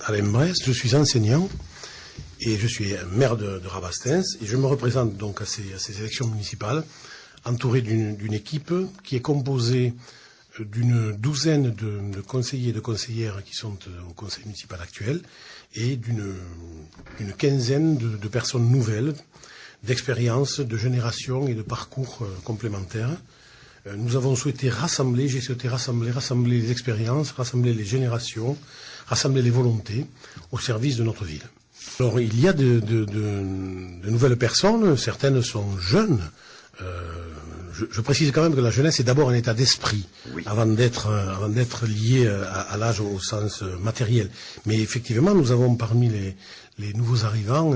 Alain Brest, je suis enseignant et je suis maire de Rabastens et je me représente donc à ces élections municipales entouré d'une équipe qui est composée d'une douzaine de conseillers et de conseillères qui sont au conseil municipal actuel et d'une quinzaine de personnes nouvelles, d'expérience, de génération et de parcours complémentaires. Nous avons souhaité rassembler, j'ai souhaité rassembler les expériences, rassembler les générations, rassembler les volontés au service de notre ville. Alors il y a de nouvelles personnes, certaines sont jeunes. Je précise quand même que la jeunesse est d'abord un état d'esprit, oui, avant d'être lié à l'âge au sens matériel. Mais effectivement, nous avons parmi les nouveaux arrivants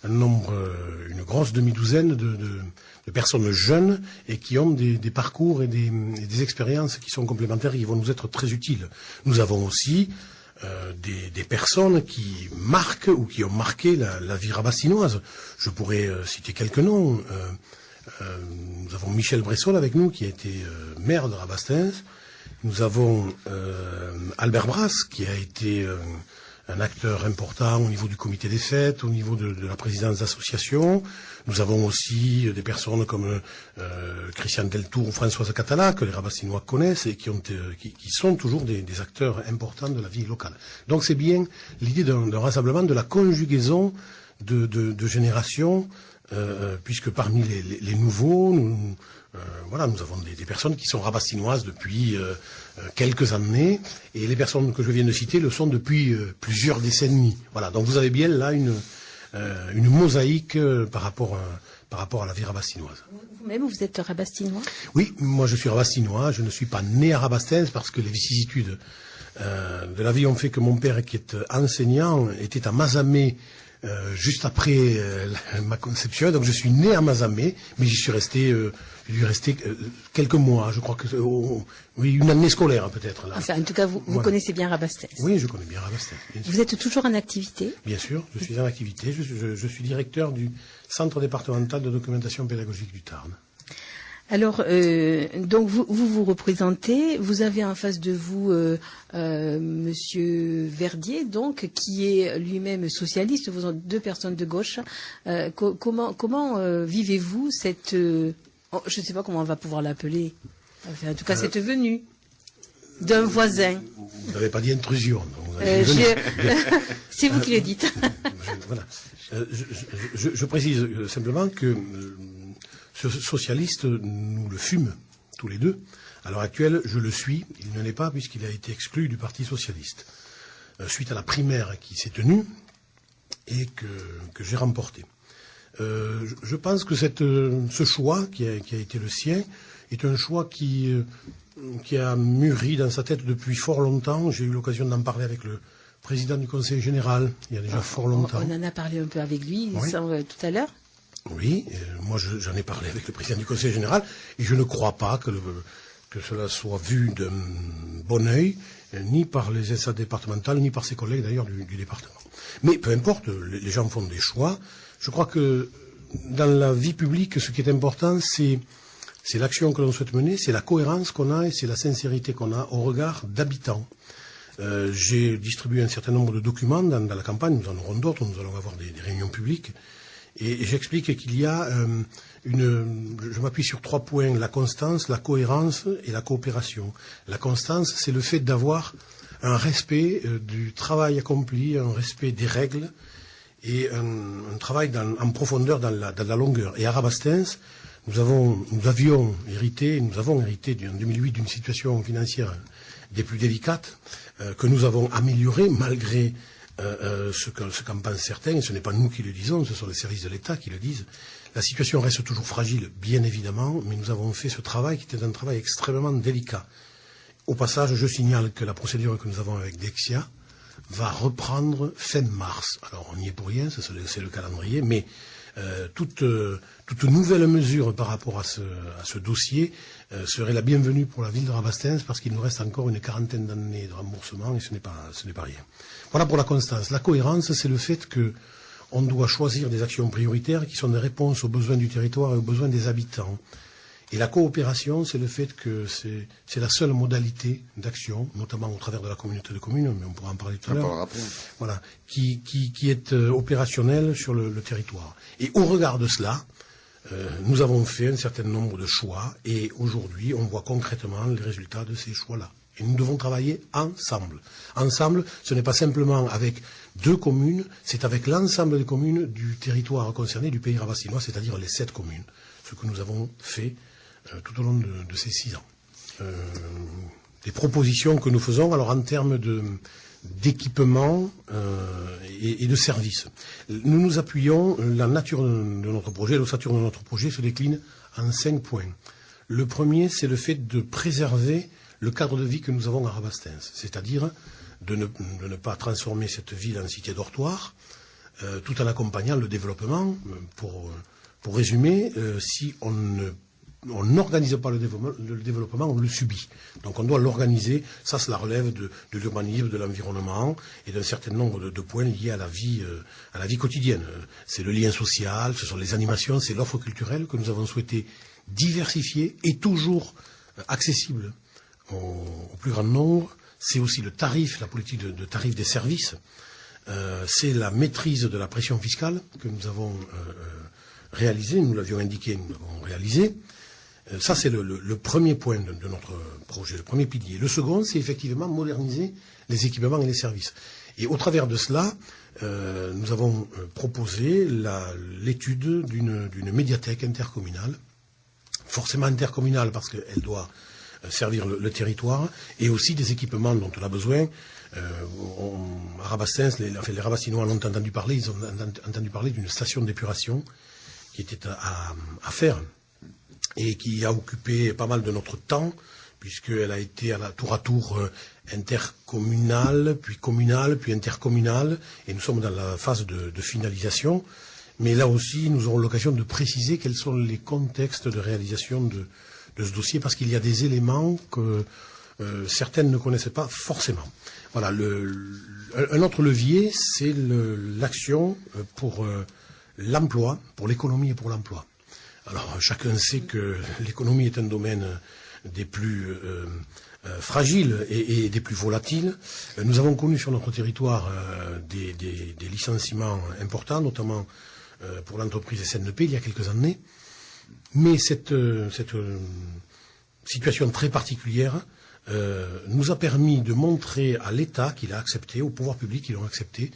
une grosse demi-douzaine de personnes jeunes et qui ont des parcours et des expériences qui sont complémentaires et qui vont nous être très utiles. Nous avons aussi des personnes qui marquent ou qui ont marqué la vie rabastinoise. Je pourrais citer quelques noms. Nous avons Michel Bressol avec nous, qui a été maire de Rabastens. Nous avons Albert Brasse, qui a été un acteur important au niveau du comité des fêtes, au niveau de la présidence d'associations. Nous avons aussi des personnes comme Christian Deltour ou Françoise Catala, que les Rabastinois connaissent et qui sont toujours des acteurs importants de la vie locale. Donc c'est bien l'idée d'un rassemblement, de la conjugaison de générations, puisque parmi les nouveaux, nous avons des personnes qui sont rabastinoises depuis quelques années, et les personnes que je viens de citer le sont depuis plusieurs décennies. Voilà, donc vous avez bien là une mosaïque par rapport à la vie rabastinoise. Vous-même, vous êtes rabastinois? Oui, moi je suis rabastinois, je ne suis pas né à Rabastens parce que les vicissitudes de la vie ont fait que mon père, qui est enseignant, était à Mazamet juste après ma conception, donc je suis né à Mazamet, mais j'y suis resté, quelques mois, je crois que oui, une année scolaire peut-être. Enfin, en tout cas, vous voilà, connaissez bien Rabastens. Oui, je connais bien Rabastens. Vous êtes toujours en activité? Bien sûr, je suis en activité. Je suis directeur du Centre départemental de documentation pédagogique du Tarn. Alors, donc vous représentez, vous avez en face de vous Monsieur Verdier, donc qui est lui-même socialiste. Vous êtes deux personnes de gauche. Comment vivez-vous cette, je ne sais pas comment on va pouvoir l'appeler. Enfin, en tout cas, cette venue d'un voisin. Vous n'avez pas dit intrusion. C'est vous qui le dites. Voilà. Je précise simplement que ce socialiste, nous le fûmes tous les deux. À l'heure actuelle, je le suis. Il ne l'est pas puisqu'il a été exclu du Parti socialiste suite à la primaire qui s'est tenue et que j'ai remporté. Je pense que ce choix qui a été le sien est un choix qui a mûri dans sa tête depuis fort longtemps. J'ai eu l'occasion d'en parler avec le président du Conseil général il y a déjà fort longtemps. On en a parlé un peu avec lui oui, tout à l'heure. Oui, moi j'en ai parlé avec le président du Conseil général et je ne crois pas que cela soit vu d'un bon œil, ni par les instances départementales, ni par ses collègues d'ailleurs du département. Mais peu importe, les gens font des choix. Je crois que dans la vie publique, ce qui est important, c'est l'action que l'on souhaite mener, c'est la cohérence qu'on a et c'est la sincérité qu'on a au regard d'habitants. J'ai distribué un certain nombre de documents dans la campagne, nous en aurons d'autres, nous allons avoir des réunions publiques. Et j'explique qu'il y a je m'appuie sur 3 points, la constance, la cohérence et la coopération. La constance, c'est le fait d'avoir un respect du travail accompli, un respect des règles et un travail en profondeur dans la longueur. Et à Rabastens, nous avons hérité en 2008 d'une situation financière des plus délicates que nous avons améliorée malgré ce qu'en pensent certains, et ce n'est pas nous qui le disons, ce sont les services de l'État qui le disent. La situation reste toujours fragile, bien évidemment, mais nous avons fait ce travail qui était un travail extrêmement délicat. Au passage, je signale que la procédure que nous avons avec Dexia va reprendre fin mars. Alors, on n'y est pour rien, c'est le calendrier, mais toute nouvelle mesure par rapport à ce dossier serait la bienvenue pour la ville de Rabastens parce qu'il nous reste encore une quarantaine d'années de remboursement et ce n'est pas rien. Voilà pour la constance. La cohérence, c'est le fait qu'on doit choisir des actions prioritaires qui sont des réponses aux besoins du territoire et aux besoins des habitants. Et la coopération, c'est le fait que c'est la seule modalité d'action, notamment au travers de la communauté de communes, mais on pourra en parler tout à l'heure, voilà, qui est opérationnelle sur le territoire. Et au regard de cela, nous avons fait un certain nombre de choix et aujourd'hui, on voit concrètement les résultats de ces choix-là. Et nous devons travailler ensemble. Ensemble, ce n'est pas simplement avec 2 communes, c'est avec l'ensemble des communes du territoire concerné du pays ravastinois, c'est-à-dire les 7 communes. Ce que nous avons fait tout au long de ces 6 ans. Des propositions que nous faisons, alors en termes d'équipement et de services. Nous nous appuyons, la nature de notre projet, l'ossature de notre projet se décline en 5 points. Le premier, c'est le fait de préserver le cadre de vie que nous avons à Rabastens, c'est-à-dire de ne pas transformer cette ville en cité dortoir, tout en accompagnant le développement. Pour résumer, si on n'organise pas le développement, on le subit. Donc on doit l'organiser, ça cela relève de l'urbanisme, de l'environnement et d'un certain nombre de points liés à la vie quotidienne. C'est le lien social, ce sont les animations, c'est l'offre culturelle que nous avons souhaité diversifier et toujours accessible au plus grand nombre. C'est aussi le tarif, la politique de tarif des services. C'est la maîtrise de la pression fiscale que nous avons réalisée, nous l'avions indiqué, nous l'avons réalisé. Ça, c'est le premier point de notre projet, le premier pilier. Le second, c'est effectivement moderniser les équipements et les services. Et au travers de cela, nous avons proposé l'étude d'une médiathèque intercommunale, forcément intercommunale parce qu'elle doit servir le territoire, et aussi des équipements dont on a besoin. À Rabastens, les Rabastinois en ont entendu parler, ils ont entendu parler d'une station d'épuration qui était à faire et qui a occupé pas mal de notre temps, puisqu'elle a été tour à tour intercommunale, puis communale, puis intercommunale, et nous sommes dans la phase de finalisation. Mais là aussi, nous aurons l'occasion de préciser quels sont les contextes de réalisation de ce dossier, parce qu'il y a des éléments que certaines ne connaissaient pas forcément. Voilà, un autre levier, c'est l'action pour l'emploi, pour l'économie et pour l'emploi. Alors, chacun sait que l'économie est un domaine des plus fragiles et des plus volatiles. Nous avons connu sur notre territoire des licenciements importants, notamment pour l'entreprise SNP il y a quelques années. Mais cette situation très particulière nous a permis de montrer à l'État qu'il a accepté, au pouvoir public qui l'ont accepté,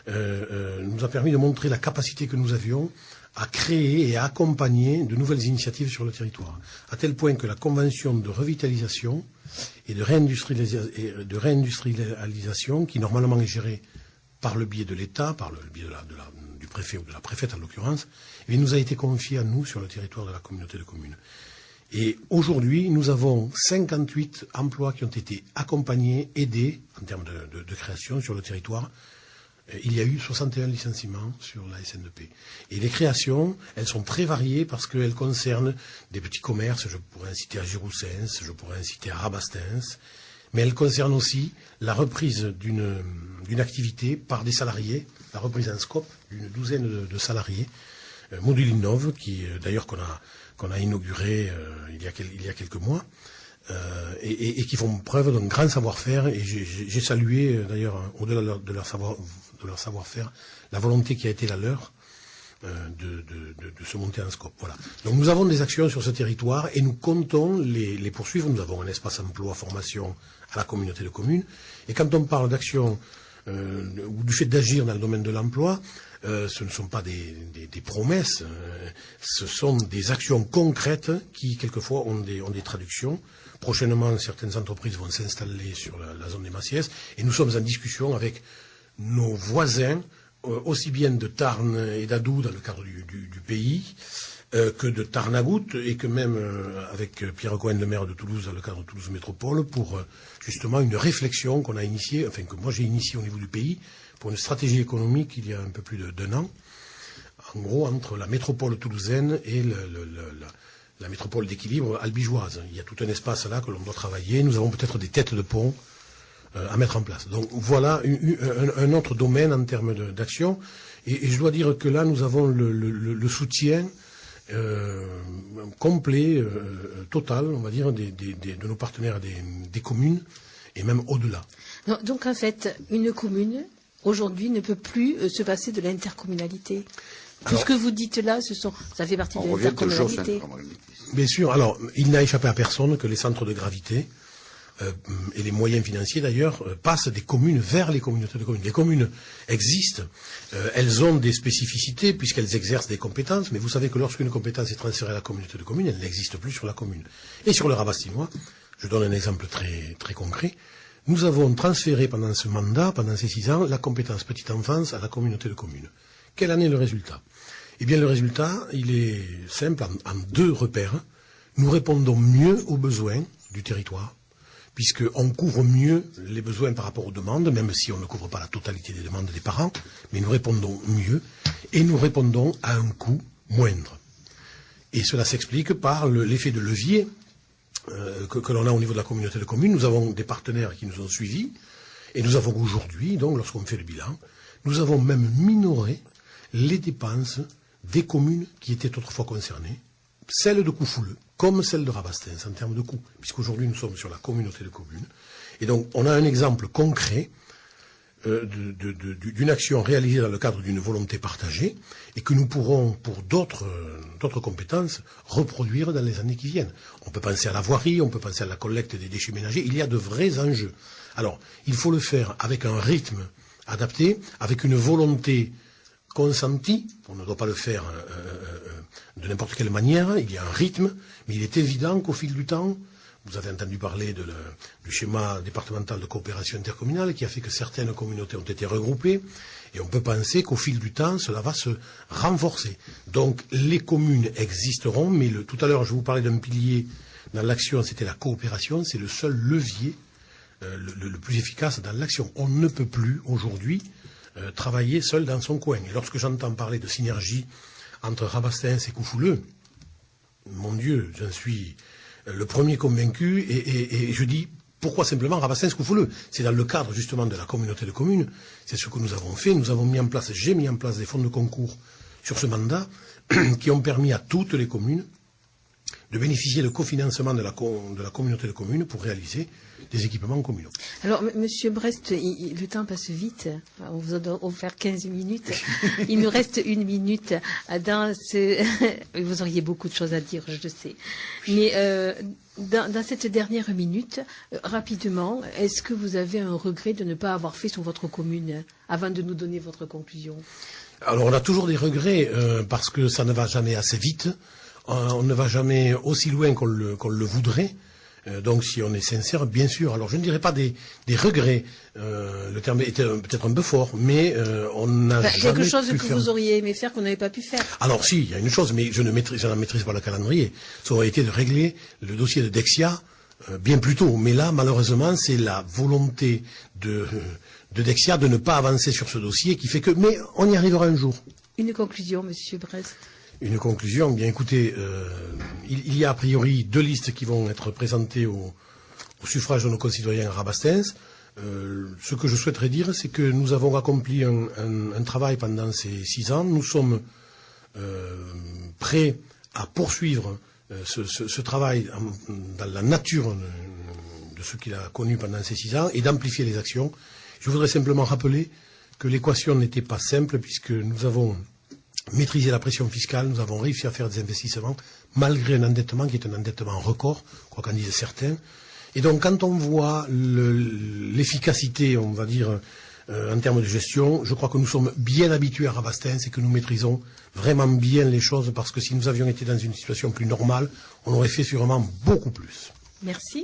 nous a permis de montrer la capacité que nous avions à créer et à accompagner de nouvelles initiatives sur le territoire. À tel point que la convention de revitalisation et de réindustrialisation, qui normalement est gérée par le biais de l'État, par le biais du préfet ou de la préfète en l'occurrence, nous a été confiée à nous sur le territoire de la communauté de communes. Et aujourd'hui, nous avons 58 emplois qui ont été accompagnés, aidés en termes de création sur le territoire. Il y a eu 61 licenciements sur la SNP. Et les créations, elles sont très variées parce qu'elles concernent des petits commerces, je pourrais inciter à Giroussens, je pourrais inciter à Rabastens, mais elles concernent aussi la reprise d'une activité par des salariés, la reprise en scope d'une douzaine de salariés, Module Innov, qui d'ailleurs qu'on a inauguré il y a quelques mois, et qui font preuve d'un grand savoir-faire, et j'ai salué d'ailleurs, au-delà de leur savoir-faire, la volonté qui a été la leur de se monter en scope. Voilà. Donc nous avons des actions sur ce territoire et nous comptons les poursuivre. Nous avons un espace emploi formation à la communauté de communes, et quand on parle d'action ou du fait d'agir dans le domaine de l'emploi, ce ne sont pas des promesses, ce sont des actions concrètes qui quelquefois ont des traductions. Prochainement, certaines entreprises vont s'installer sur la zone des Massiès, et nous sommes en discussion avec nos voisins, aussi bien de Tarn et d'Adoux dans le cadre du pays, que de Tarnagout, et que même avec Pierre Cohen, le maire de Toulouse, dans le cadre de Toulouse Métropole, pour justement une réflexion qu'on a initiée, enfin que moi j'ai initiée au niveau du pays, pour une stratégie économique il y a un peu plus d'un an, en gros entre la métropole toulousaine et la métropole d'équilibre albigeoise. Il y a tout un espace là que l'on doit travailler. Nous avons peut-être des têtes de pont à mettre en place. Donc voilà un autre domaine en termes d'action. Et je dois dire que là, nous avons le soutien complet, total, on va dire, de nos partenaires des communes, et même au-delà. Donc en fait, une commune, aujourd'hui, ne peut plus se passer de l'intercommunalité. Tout ce que vous dites là, ça fait partie de l'intercommunalité. Bien sûr. Alors, il n'a échappé à personne que les centres de gravité et les moyens financiers d'ailleurs passent des communes vers les communautés de communes. Les communes existent, elles ont des spécificités puisqu'elles exercent des compétences, mais vous savez que lorsqu'une compétence est transférée à la communauté de communes, elle n'existe plus sur la commune. Et sur le Rabastinois, je donne un exemple très, très concret, nous avons transféré pendant ce mandat, pendant ces 6 ans, la compétence petite enfance à la communauté de communes. Quel en est le résultat? Eh bien, le résultat, il est simple, en 2 repères. Nous répondons mieux aux besoins du territoire, puisqu'on couvre mieux les besoins par rapport aux demandes, même si on ne couvre pas la totalité des demandes des parents, mais nous répondons mieux, et nous répondons à un coût moindre. Et cela s'explique par l'effet de levier que l'on a au niveau de la communauté de communes. Nous avons des partenaires qui nous ont suivis, et nous avons aujourd'hui, donc lorsqu'on fait le bilan, nous avons même minoré les dépenses des communes qui étaient autrefois concernées, celles de Coufouleux, comme celles de Rabastens en termes de coûts, puisqu'aujourd'hui nous sommes sur la communauté de communes. Et donc on a un exemple concret d'une action réalisée dans le cadre d'une volonté partagée et que nous pourrons, pour d'autres compétences, reproduire dans les années qui viennent. On peut penser à la voirie, on peut penser à la collecte des déchets ménagers, il y a de vrais enjeux. Alors, il faut le faire avec un rythme adapté, avec une volonté consentie. On ne doit pas le faire de n'importe quelle manière, il y a un rythme, mais il est évident qu'au fil du temps, vous avez entendu parler du schéma départemental de coopération intercommunale qui a fait que certaines communautés ont été regroupées, et on peut penser qu'au fil du temps, cela va se renforcer. Donc les communes existeront, mais tout à l'heure je vous parlais d'un pilier dans l'action, c'était la coopération, c'est le seul levier le plus efficace dans l'action. On ne peut plus aujourd'hui travailler seul dans son coin. Et lorsque j'entends parler de synergie entre Rabastens et Coufouleux, mon Dieu, j'en suis le premier convaincu, et je dis, pourquoi simplement Rabastens-Coufouleux? C'est dans le cadre justement de la communauté de communes, c'est ce que nous avons fait, j'ai mis en place des fonds de concours sur ce mandat, qui ont permis à toutes les communes de bénéficier de cofinancement de la communauté de communes pour réaliser des équipements communaux. Alors, Monsieur Brest, le temps passe vite. On vous a offert 15 minutes. Il nous reste 1 minute. Vous auriez beaucoup de choses à dire, je sais. Mais dans cette dernière minute, rapidement, est-ce que vous avez un regret de ne pas avoir fait sur votre commune avant de nous donner votre conclusion? Alors, on a toujours des regrets parce que ça ne va jamais assez vite. On ne va jamais aussi loin qu'on le voudrait. Donc si on est sincère, bien sûr. Alors je ne dirais pas des regrets, le terme était peut-être un peu fort, mais on n'a jamais quelque chose que vous auriez aimé faire qu'on n'avait pas pu faire. Alors si, il y a une chose, mais je n'en maîtrise pas le calendrier. Ça aurait été de régler le dossier de Dexia bien plus tôt. Mais là, malheureusement, c'est la volonté de Dexia de ne pas avancer sur ce dossier qui fait que... Mais on y arrivera un jour. Une conclusion, Monsieur Brest. Une conclusion, bien écoutez, il y a a priori 2 listes qui vont être présentées au suffrage de nos concitoyens à Rabastens. Ce que je souhaiterais dire, c'est que nous avons accompli un travail pendant ces 6 ans. Nous sommes prêts à poursuivre ce travail dans la nature de ce qu'il a connu pendant ces 6 ans et d'amplifier les actions. Je voudrais simplement rappeler que l'équation n'était pas simple puisque nous avons maîtriser la pression fiscale, nous avons réussi à faire des investissements malgré un endettement qui est un endettement record, quoi qu'en disent certains. Et donc quand on voit l'efficacité, on va dire, en termes de gestion, je crois que nous sommes bien habitués à Rabastens et que nous maîtrisons vraiment bien les choses parce que si nous avions été dans une situation plus normale, on aurait fait sûrement beaucoup plus. Merci.